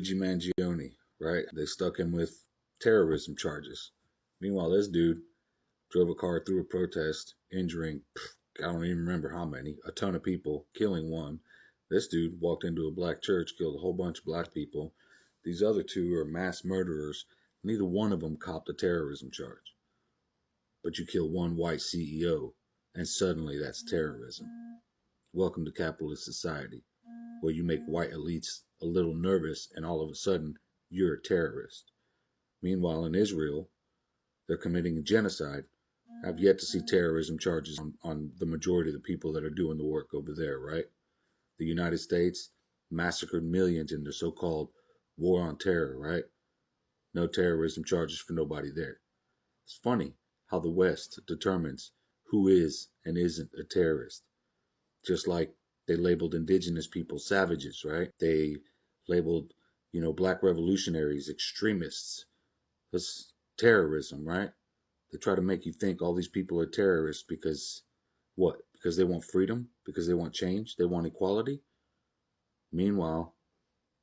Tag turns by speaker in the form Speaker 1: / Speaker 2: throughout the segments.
Speaker 1: Luigi Mangione, right? They stuck him with terrorism charges. Meanwhile, this dude drove a car through a protest, injuring, I don't even remember how many, a ton of people, killing one. This dude walked into a black church, killed a whole bunch of black people. These other two are mass murderers. Neither one of them copped a terrorism charge. But you kill one white CEO, and suddenly that's terrorism. Welcome to capitalist society, where you make white elites a little nervous, and all of a sudden, you're a terrorist. Meanwhile, in Israel, they're committing genocide. I've yet to see terrorism charges on the majority of the people that are doing the work over there, right? The United States massacred millions in the so-called war on terror, right? No terrorism charges for nobody there. It's funny how the West determines who is and isn't a terrorist. Just like they labeled indigenous people savages, right? They labeled, black revolutionaries extremists. That's terrorism, right? They try to make you think all these people are terrorists because what? Because they want freedom? Because they want change? They want equality? Meanwhile,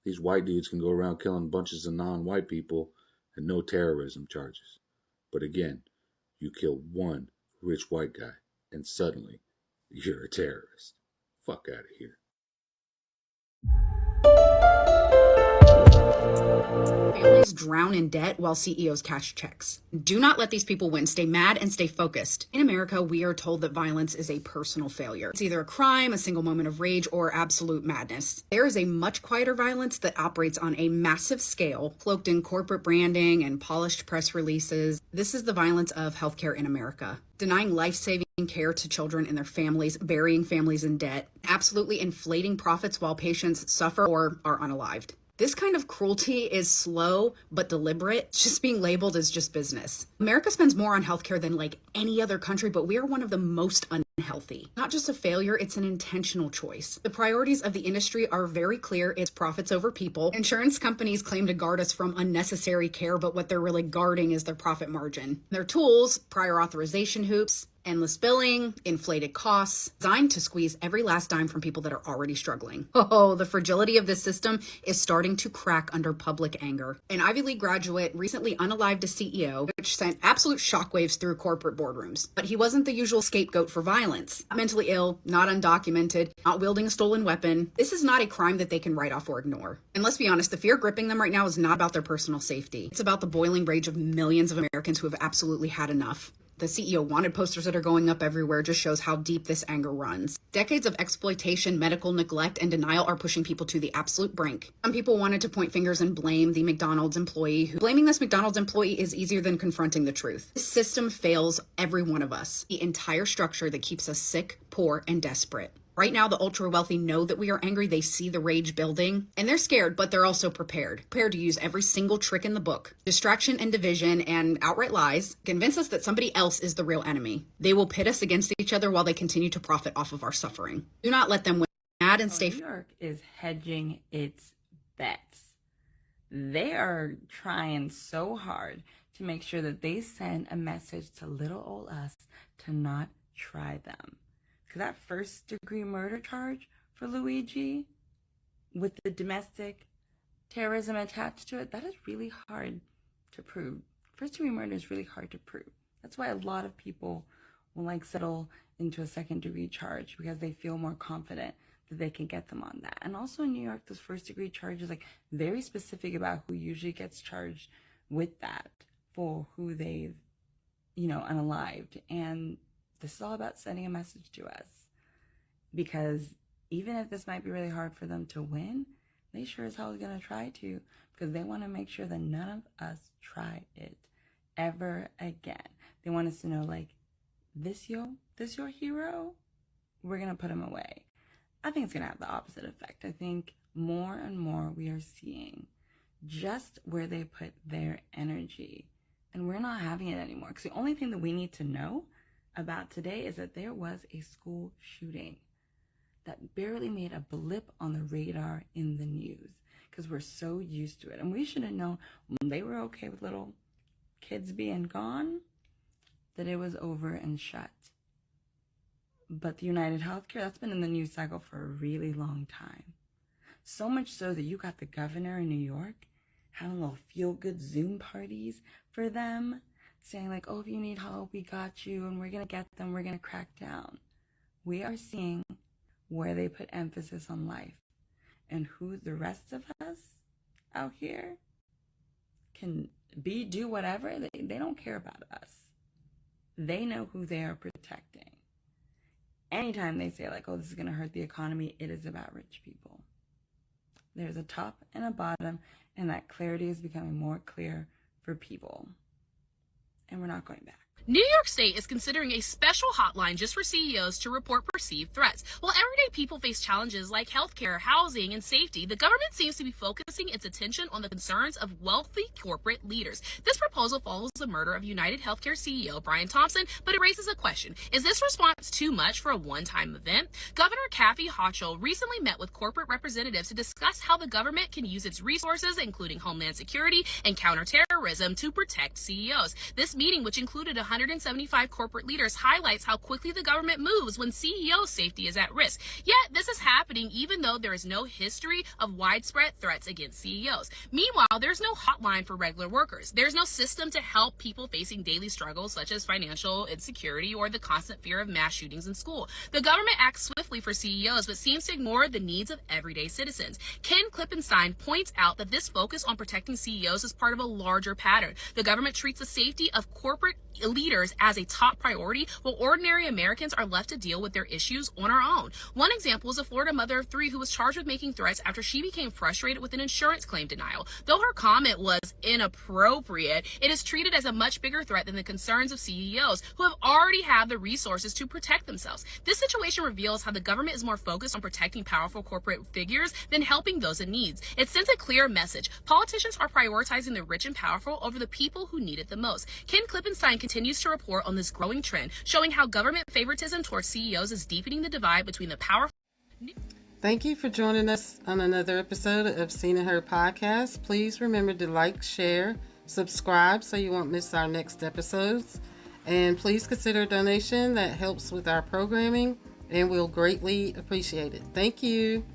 Speaker 1: these white dudes can go around killing bunches of non-white people and no terrorism charges. But again, you kill one rich white guy and suddenly you're a terrorist. Fuck out of here.
Speaker 2: Families drown in debt while CEOs cash checks. Do not let these people win. Stay mad and stay focused. In America, we are told that violence is a personal failure. It's either a crime, a single moment of rage, or absolute madness. There is a much quieter violence that operates on a massive scale, cloaked in corporate branding and polished press releases. This is the violence of healthcare in America. Denying life-saving care to children and their families, burying families in debt, absolutely inflating profits while patients suffer or are unalived. This kind of cruelty is slow but deliberate. It's just being labeled as just business. America spends more on healthcare than like any other country, but we are one of the most unhealthy. Not just a failure, it's an intentional choice. The priorities of the industry are very clear. It's profits over people. Insurance companies claim to guard us from unnecessary care, but what they're really guarding is their profit margin. Their tools, prior authorization hoops, endless billing, inflated costs, designed to squeeze every last dime from people that are already struggling. Oh, the fragility of this system is starting to crack under public anger. An Ivy League graduate recently unalived a CEO, which sent absolute shockwaves through corporate boardrooms. But he wasn't the usual scapegoat for violence. Not mentally ill, not undocumented, not wielding a stolen weapon. This is not a crime that they can write off or ignore. And let's be honest, the fear gripping them right now is not about their personal safety. It's about the boiling rage of millions of Americans who have absolutely had enough. The CEO wanted posters that are going up everywhere just shows how deep this anger runs. Decades of exploitation, medical neglect, and denial are pushing people to the absolute brink. Some people wanted to point fingers and blame the McDonald's employee. Blaming this McDonald's employee is easier than confronting the truth. This system fails every one of us. The entire structure that keeps us sick, poor, and desperate. Right now, the ultra wealthy know that we are angry. They see the rage building and they're scared, but they're also prepared to use every single trick in the book. Distraction and division and outright lies convince us that somebody else is the real enemy. They will pit us against each other while they continue to profit off of our suffering. Do not let them win. Mad and stay.
Speaker 3: New York is hedging its bets. They are trying so hard to make sure that they send a message to little old us to not try them. Because that first-degree murder charge for Luigi, with the domestic terrorism attached to it, that is really hard to prove. First-degree murder is really hard to prove. That's why a lot of people will settle into a second-degree charge, because they feel more confident that they can get them on that. And also in New York, those first-degree charges very specific about who usually gets charged with that for who they've, unalived. And this is all about sending a message to us, because even if this might be really hard for them to win, they sure as hell is going to try to, because they want to make sure that none of us try it ever again. They want us to know, this your hero, we're going to put him away. I think it's going to have the opposite effect. I think more and more we are seeing just where they put their energy, and we're not having it anymore. Because the only thing that we need to know about today is that there was a school shooting that barely made a blip on the radar in the news, because we're so used to it. And we should have known when they were okay with little kids being gone, that it was over and shut. But the United Healthcare, that's been in the news cycle for a really long time. So much so that you got the governor in New York having little feel-good Zoom parties for them, saying like, oh, if you need help, we got you, and we're going to get them, we're going to crack down. We are seeing where they put emphasis on life, and who the rest of us out here can do whatever. They don't care about us. They know who they are protecting. Anytime they say like, oh, this is going to hurt the economy, it is about rich people. There's a top and a bottom, and that clarity is becoming more clear for people. And we're not going back.
Speaker 4: New York State is considering a special hotline just for CEOs to report perceived threats. While everyday people face challenges like healthcare, housing, and safety, the government seems to be focusing its attention on the concerns of wealthy corporate leaders. This proposal follows the murder of United Healthcare CEO Brian Thompson, but it raises a question. Is this response too much for a one-time event? Governor Kathy Hochul recently met with corporate representatives to discuss how the government can use its resources, including Homeland Security and counterterrorism, to protect CEOs. This meeting, which included 175 corporate leaders, highlights how quickly the government moves when CEO safety is at risk. Yet, this is happening even though there is no history of widespread threats against CEOs. Meanwhile, there's no hotline for regular workers. There's no system to help people facing daily struggles such as financial insecurity or the constant fear of mass shootings in school. The government acts swiftly for CEOs, but seems to ignore the needs of everyday citizens. Ken Klippenstein points out that this focus on protecting CEOs is part of a larger pattern. The government treats the safety of corporate leaders as a top priority, while ordinary Americans are left to deal with their issues on our own. One example is a Florida mother of 3 who was charged with making threats after she became frustrated with an insurance claim denial. Though her comment was inappropriate, it is treated as a much bigger threat than the concerns of CEOs who have already had the resources to protect themselves. This situation reveals how the government is more focused on protecting powerful corporate figures than helping those in need. It sends a clear message. Politicians are prioritizing the rich and powerful over the people who need it the most. Ken Klippenstein continues to report on this growing trend, showing how government favoritism towards CEOs is deepening the divide between the powerful.
Speaker 5: Thank you for joining us on another episode of Seen and Heard Podcast. Please remember to like, share, subscribe so you won't miss our next episodes. And please consider a donation that helps with our programming, and we'll greatly appreciate it. Thank you.